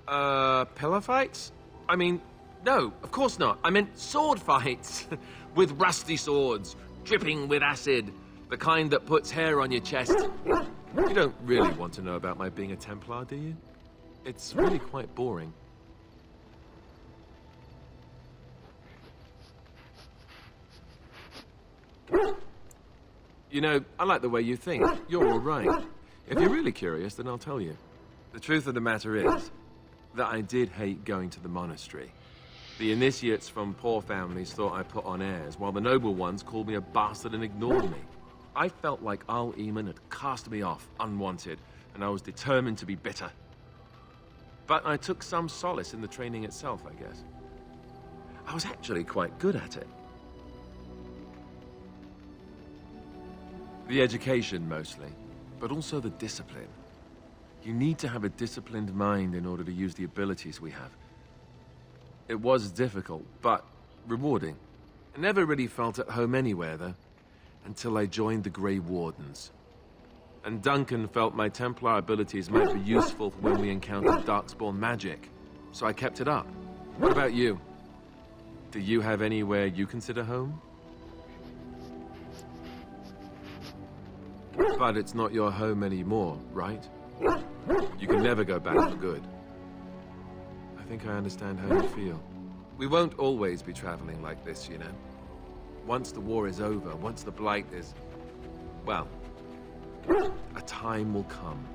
Pillar fights? I mean, no, of course not. I meant sword fights. With rusty swords, dripping with acid. The kind that puts hair on your chest. You don't really want to know about my being a Templar, do you? It's really quite boring. You know, I like the way you think. You're all right. If you're really curious, then I'll tell you. The truth of the matter is that I did hate going to the monastery. The initiates from poor families thought I put on airs, while the noble ones called me a bastard and ignored me. I felt like Al Eamon had cast me off, unwanted, and I was determined to be bitter. But I took some solace in the training itself, I guess. I was actually quite good at it. The education, mostly, but also the discipline. You need to have a disciplined mind in order to use the abilities we have. It was difficult, but rewarding. I never really felt at home anywhere, though, until I joined the Grey Wardens. And Duncan felt my Templar abilities might be useful for when we encountered darkspawn magic, so I kept it up. What about you? Do you have anywhere you consider home? But it's not your home anymore, right? You can never go back for good. I think I understand how you feel. We won't always be traveling like this, you know. Once the war is over, once the blight is... well, a time will come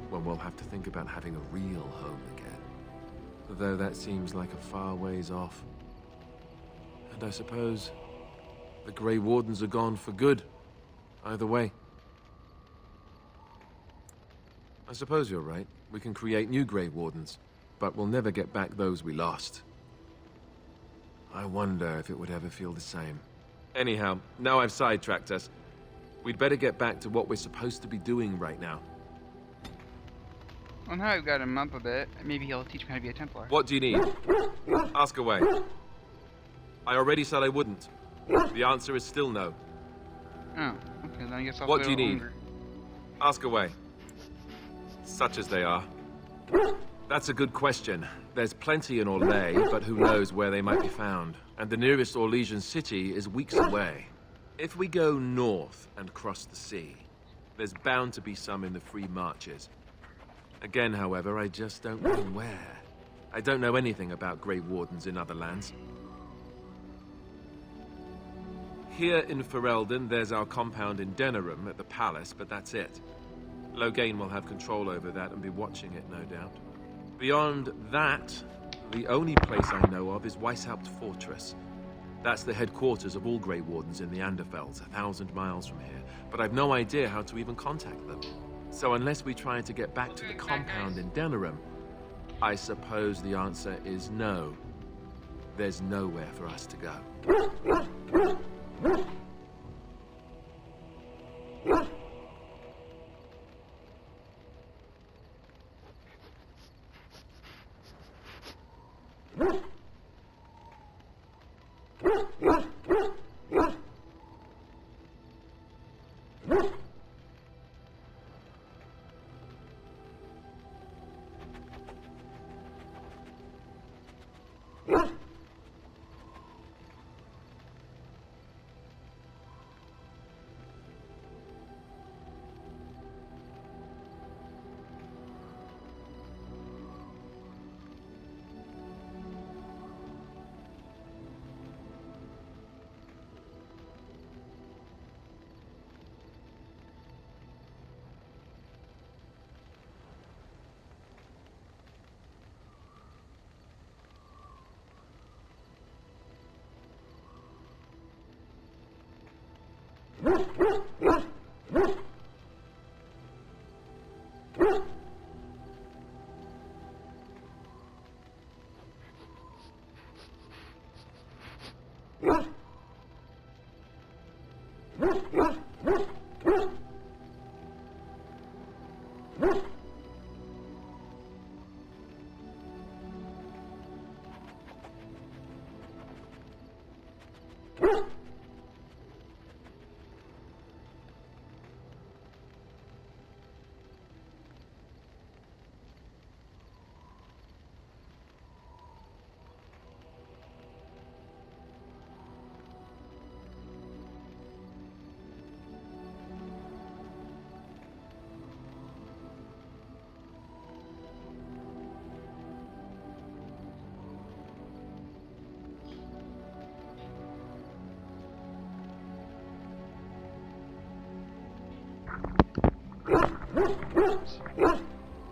when we'll have to think about having a real home again. Though that seems like a far ways off. And I suppose the Grey Wardens are gone for good, either way. I suppose you're right. We can create new Grey Wardens, but we'll never get back those we lost. I wonder if it would ever feel the same. Anyhow, now I've sidetracked us. We'd better get back to what we're supposed to be doing right now. Well, now I've got him up a bit. Maybe he'll teach me how to be a Templar. What do you need? Ask away. I already said I wouldn't. The answer is still no. Oh, okay, then I guess I'll What go do you need? hungry. Ask away. Such as they are. That's a good question. There's plenty in Orlais, but who knows where they might be found. And the nearest Orlesian city is weeks away. If we go north and cross the sea, there's bound to be some in the free marches. Again, however, I just don't know where. I don't know anything about Grey Wardens in other lands. Here in Ferelden, there's our compound in Denerim at the palace, but that's it. Loghain will have control over that and be watching it, no doubt. Beyond that, the only place I know of is Weishaupt Fortress. That's the headquarters of all Grey Wardens in the Anderfelds, 1,000 miles from here. But I've no idea how to even contact them. So unless we try to get back to the compound in Denerim, I suppose the answer is no. There's nowhere for us to go.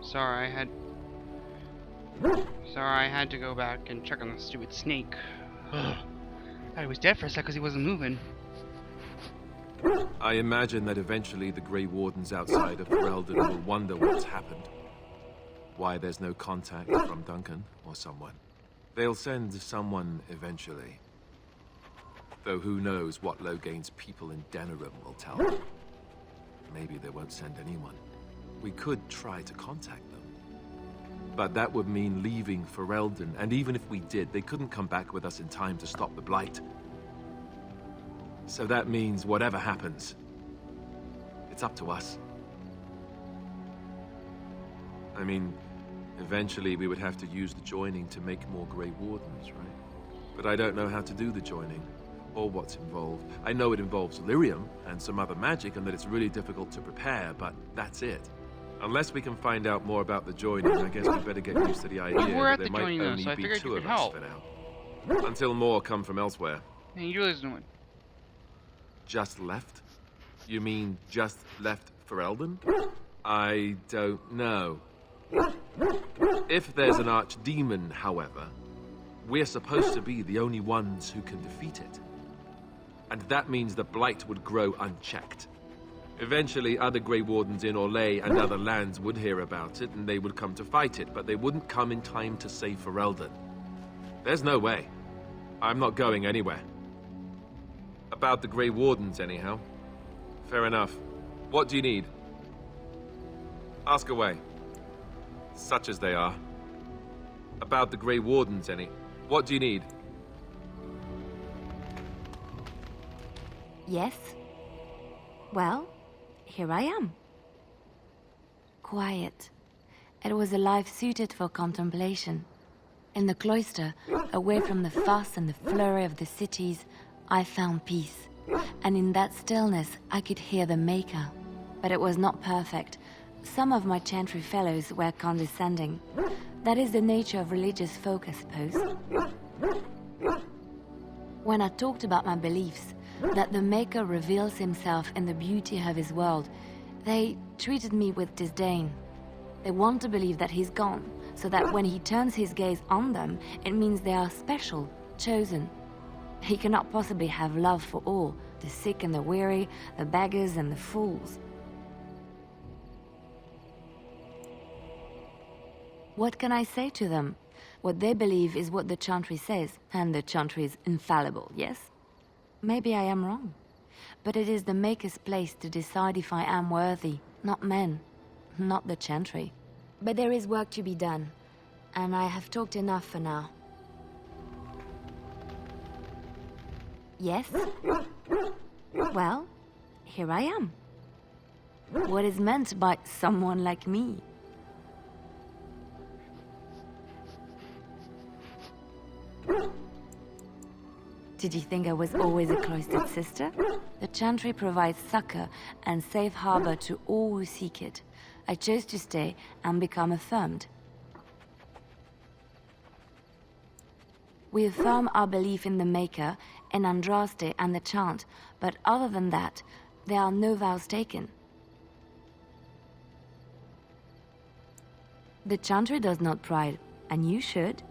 Sorry, I had to go back and check on the stupid snake. I thought he was dead for a sec because he wasn't moving. I imagine that eventually the Grey Wardens outside of Ferelden will wonder what's happened. Why there's no contact from Duncan or someone. They'll send someone eventually. Though who knows what Logain's people in Denerim will tell them. Maybe they won't send anyone. We could try to contact them. But that would mean leaving Ferelden, and even if we did, they couldn't come back with us in time to stop the blight. So that means whatever happens, it's up to us. I mean, eventually we would have to use the joining to make more Grey Wardens, right? But I don't know how to do the joining, or what's involved. I know it involves lyrium and some other magic, and that it's really difficult to prepare, but that's it. Unless we can find out more about the joining, I guess we better get used to the idea We're that at there the might joining though, only so I be figured you two could of us help. for now. Until more come from elsewhere. And you really doing. Just left? You mean just left Ferelden? I don't know. If there's an archdemon, however, we're supposed to be the only ones who can defeat it. And that means the blight would grow unchecked. Eventually, other Grey Wardens in Orlais and other lands would hear about it, and they would come to fight it, but they wouldn't come in time to save Ferelden. There's no way. I'm not going anywhere. About the Grey Wardens, anyhow. Fair enough. What do you need? Ask away. Such as they are. About the Grey Wardens, what do you need? Yes? Well, here I am. Quiet. It was a life suited for contemplation. In the cloister, away from the fuss and the flurry of the cities, I found peace. And in that stillness, I could hear the Maker. But it was not perfect. Some of my Chantry fellows were condescending. That is the nature of religious folk, I suppose. When I talked about my beliefs, that the Maker reveals himself in the beauty of his world, they treated me with disdain. They want to believe that he's gone, so that when he turns his gaze on them, it means they are special, chosen. He cannot possibly have love for all, the sick and the weary, the beggars and the fools. What can I say to them? What they believe is what the Chantry says, and the Chantry is infallible, yes? Maybe I am wrong. But it is the Maker's place to decide if I am worthy, not men, not the Chantry. But there is work to be done, and I have talked enough for now. Yes? Well, here I am. What is meant by someone like me? Did you think I was always a cloistered sister? The Chantry provides succor and safe harbor to all who seek it. I chose to stay and become affirmed. We affirm our belief in the Maker, in Andraste and the Chant, but other than that, there are no vows taken. The Chantry does not pride, and you should.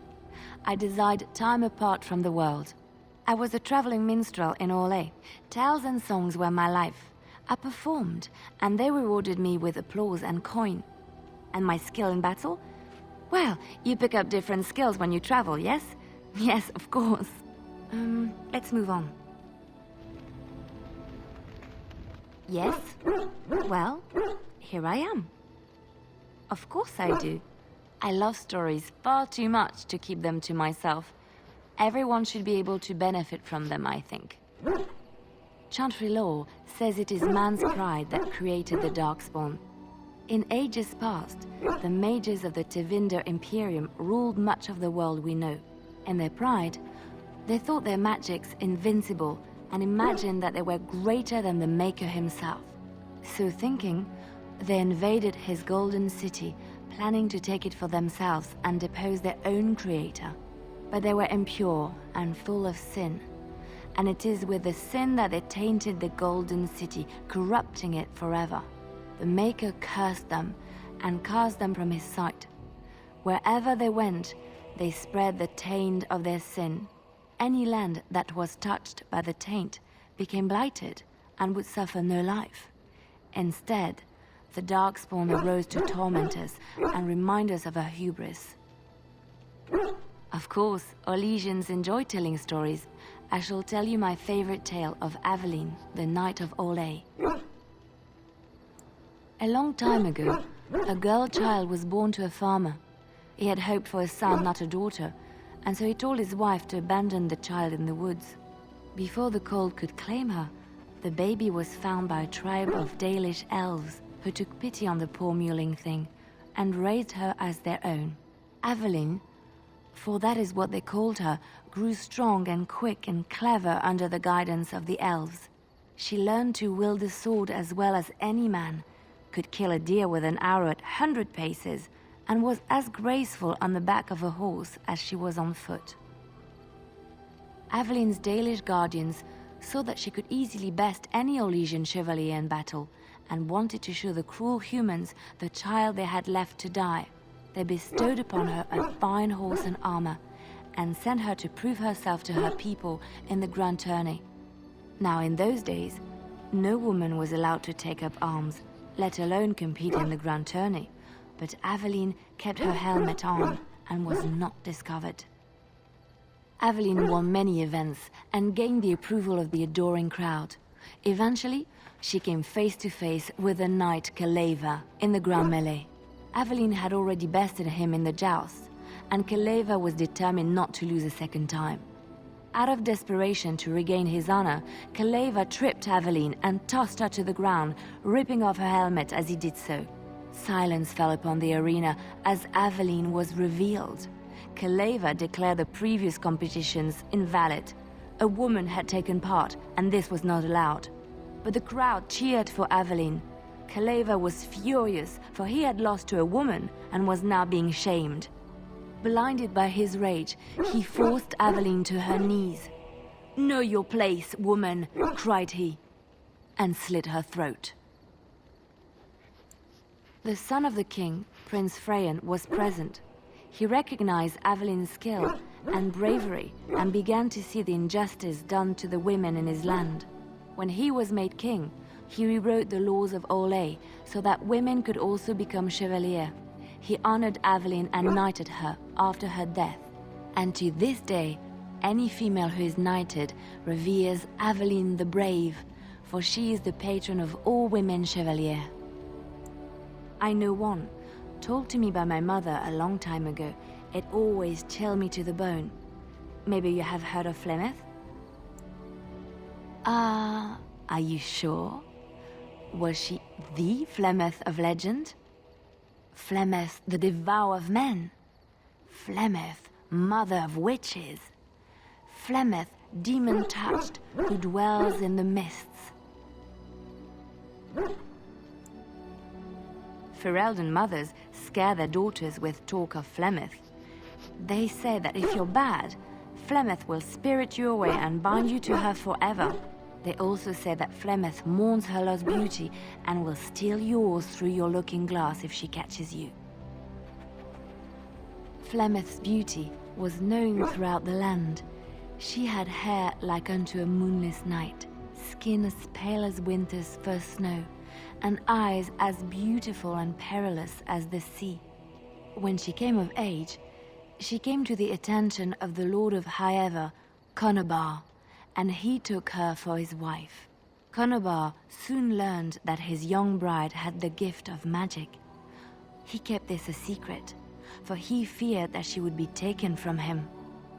I desired time apart from the world. I was a traveling minstrel in Orlais. Tales and songs were my life. I performed, and they rewarded me with applause and coin. And my skill in battle? Well, you pick up different skills when you travel, yes? Yes, of course. Let's move on. Yes? Well, here I am. Of course I do. I love stories far too much to keep them to myself. Everyone should be able to benefit from them, I think. Chantry law says it is man's pride that created the darkspawn. In ages past, the mages of the Tevinder Imperium ruled much of the world we know. In their pride, they thought their magics invincible and imagined that they were greater than the Maker himself. So thinking, they invaded his golden city, planning to take it for themselves and depose their own creator. But they were impure and full of sin. And it is with the sin that they tainted the golden city, corrupting it forever. the Maker cursed them and cast them from his sight. Wherever they went, they spread the taint of their sin. Any land that was touched by the taint became blighted and would suffer no life. Instead, the darkspawn arose to torment us and remind us of our hubris. Of course, Orlesians enjoy telling stories. I shall tell you my favorite tale of Aveline, the Knight of Olay. A long time ago, a girl child was born to a farmer. He had hoped for a son, not a daughter, and so he told his wife to abandon the child in the woods. Before the cold could claim her, the baby was found by a tribe of Dalish elves who took pity on the poor mewling thing and raised her as their own. Aveline, for that is what they called her, grew strong and quick and clever under the guidance of the elves. She learned to wield the sword as well as any man, could kill a deer with an arrow at 100 paces, and was as graceful on the back of a horse as she was on foot. Aveline's Dalish guardians saw that she could easily best any Orlesian chevalier in battle, and wanted to show the cruel humans the child they had left to die. They bestowed upon her a fine horse and armor, and sent her to prove herself to her people in the grand tourney. Now in those days, no woman was allowed to take up arms, let alone compete in the grand tourney, but Aveline kept her helmet on and was not discovered. Aveline won many events and gained the approval of the adoring crowd. Eventually, she came face to face with the knight Kaleva in the grand melee. Aveline had already bested him in the joust, and Kaleva was determined not to lose a second time. Out of desperation to regain his honor, Kaleva tripped Aveline and tossed her to the ground, ripping off her helmet as he did so. Silence fell upon the arena as Aveline was revealed. Kaleva declared the previous competitions invalid. A woman had taken part, and this was not allowed. But the crowd cheered for Aveline. Kaleva was furious, for he had lost to a woman and was now being shamed. Blinded by his rage, he forced Aveline to her knees. "Know your place, woman," cried he, and slit her throat. The son of the king, Prince Freyan, was present. He recognized Aveline's skill and bravery and began to see the injustice done to the women in his land. When he was made king, he rewrote the laws of Olay so that women could also become chevalier. He honored Aveline and knighted her after her death. And to this day, any female who is knighted reveres Aveline the Brave, for she is the patron of all women chevalier. I know one, told to me by my mother a long time ago. It always chilled me to the bone. Maybe you have heard of Flemeth? Are you sure? Was she the Flemeth of legend? Flemeth, the devourer of men? Flemeth, mother of witches? Flemeth, demon-touched, who dwells in the mists? Ferelden mothers scare their daughters with talk of Flemeth. They say that if you're bad, Flemeth will spirit you away and bind you to her forever. They also say that Flemeth mourns her lost beauty and will steal yours through your looking glass if she catches you. Flemeth's beauty was known throughout the land. She had hair like unto a moonless night, skin as pale as winter's first snow, and eyes as beautiful and perilous as the sea. When she came of age, she came to the attention of the Lord of Highever, Conobar, and he took her for his wife. Conobar soon learned that his young bride had the gift of magic. He kept this a secret, for he feared that she would be taken from him.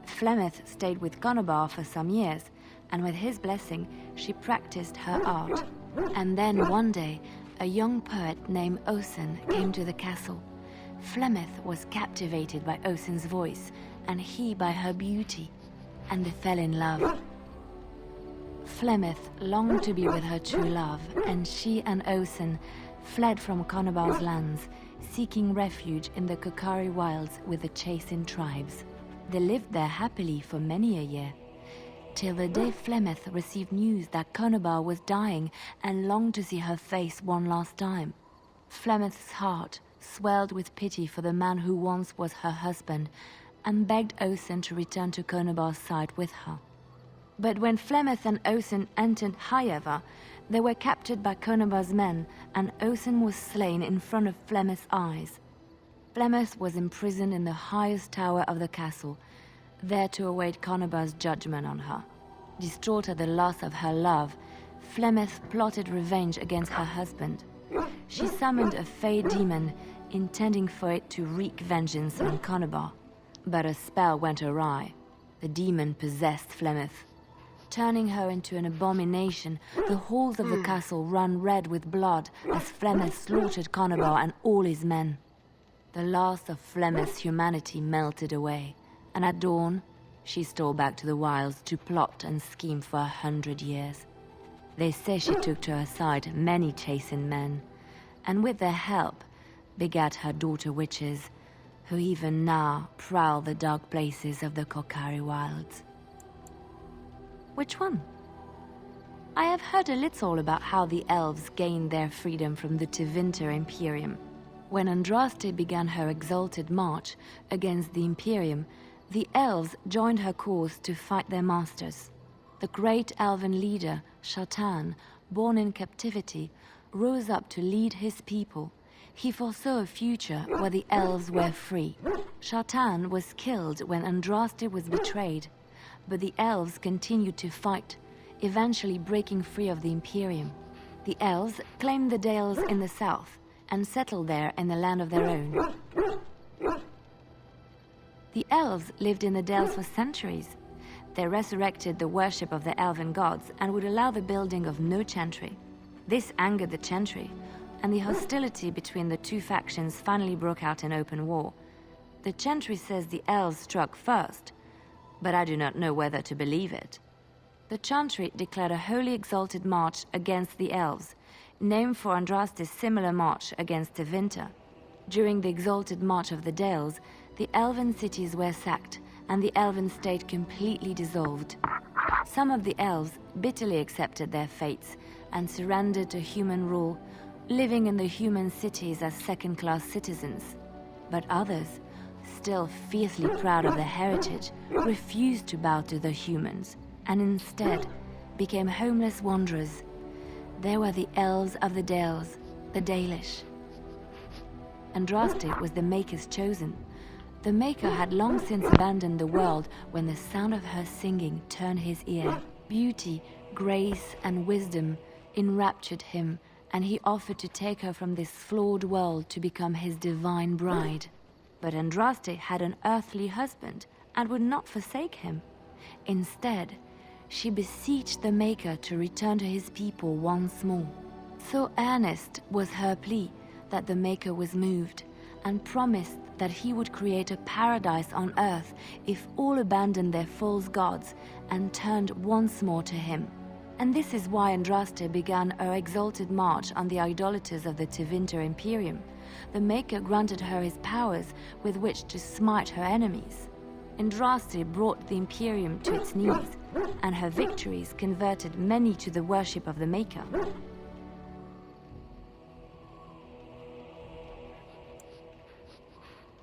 Flemeth stayed with Conobar for some years, and with his blessing, she practiced her art. And then one day, a young poet named Osen came to the castle. Flemeth was captivated by Osen's voice, and he by her beauty, and they fell in love. Flemeth longed to be with her true love, and she and Osen fled from Conobar's lands, seeking refuge in the Kokari wilds with the chasing tribes. They lived there happily for many a year, till the day Flemeth received news that Conobar was dying and longed to see her face one last time. Flemeth's heart swelled with pity for the man who once was her husband, and begged Othn to return to Conobar's side with her. But when Flemeth and Othn entered Highever, they were captured by Conobar's men, and Othn was slain in front of Flemeth's eyes. Flemeth was imprisoned in the highest tower of the castle, there to await Conobar's judgment on her. Distraught at the loss of her love, Flemeth plotted revenge against her husband. She summoned a fey demon, intending for it to wreak vengeance on Conobar. But a spell went awry. The demon possessed Flemeth. Turning her into an abomination, the halls of the castle ran red with blood as Flemeth slaughtered Conobar and all his men. The last of Flemeth's humanity melted away, and at dawn, she stole back to the wilds to plot and scheme for 100 years. They say she took to her side many chastened men, and with their help, begat her daughter witches, who even now prowl the dark places of the Korcari wilds. Which one? I have heard a little about how the elves gained their freedom from the Tevinter Imperium. When Andraste began her exalted march against the Imperium, the elves joined her cause to fight their masters. The great elven leader, Chantry, born in captivity, rose up to lead his people. He foresaw a future where the elves were free. Chantry was killed when Andraste was betrayed, but the elves continued to fight, eventually breaking free of the Imperium. The elves claimed the Dales in the south and settled there in the land of their own. The elves lived in the Dales for centuries. They resurrected the worship of the elven gods and would allow the building of no Chantry. This angered the Chantry, and the hostility between the two factions finally broke out in open war. The Chantry says the elves struck first, but I do not know whether to believe it. The Chantry declared a wholly exalted march against the elves, named for Andraste's similar march against Tevinter. During the exalted march of the Dales, the elven cities were sacked, and the elven state completely dissolved. Some of the elves bitterly accepted their fates and surrendered to human rule, living in the human cities as second-class citizens. But others, still fiercely proud of their heritage, refused to bow to the humans, and instead became homeless wanderers. They were the elves of the Dales, the Dalish. Andraste was the Maker's chosen. The Maker had long since abandoned the world when the sound of her singing turned his ear. Beauty, grace, and wisdom enraptured him, and he offered to take her from this flawed world to become his divine bride. But Andraste had an earthly husband and would not forsake him. Instead, she beseeched the Maker to return to his people once more. So earnest was her plea that the Maker was moved, and promised that he would create a paradise on earth if all abandoned their false gods and turned once more to him. And this is why Andraste began her exalted march on the idolaters of the Tevinter Imperium. The Maker granted her his powers with which to smite her enemies. Andraste brought the Imperium to its knees, and her victories converted many to the worship of the Maker.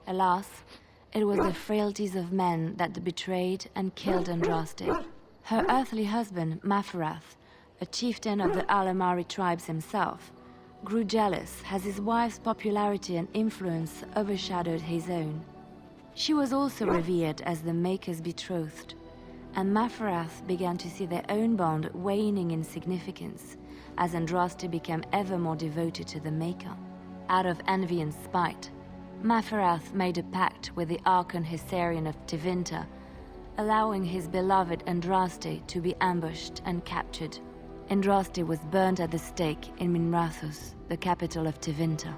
Alas, it was the frailties of men that betrayed and killed Andraste. Her earthly husband, Maferath, a chieftain of the Alamari tribes himself, grew jealous as his wife's popularity and influence overshadowed his own. She was also revered as the Maker's betrothed, and Maferath began to see their own bond waning in significance as Andraste became ever more devoted to the Maker. Out of envy and spite, Maferath made a pact with the Archon Hysarian of Tevinter, allowing his beloved Andraste to be ambushed and captured. Andraste was burned at the stake in Minrathous, the capital of Tevinter.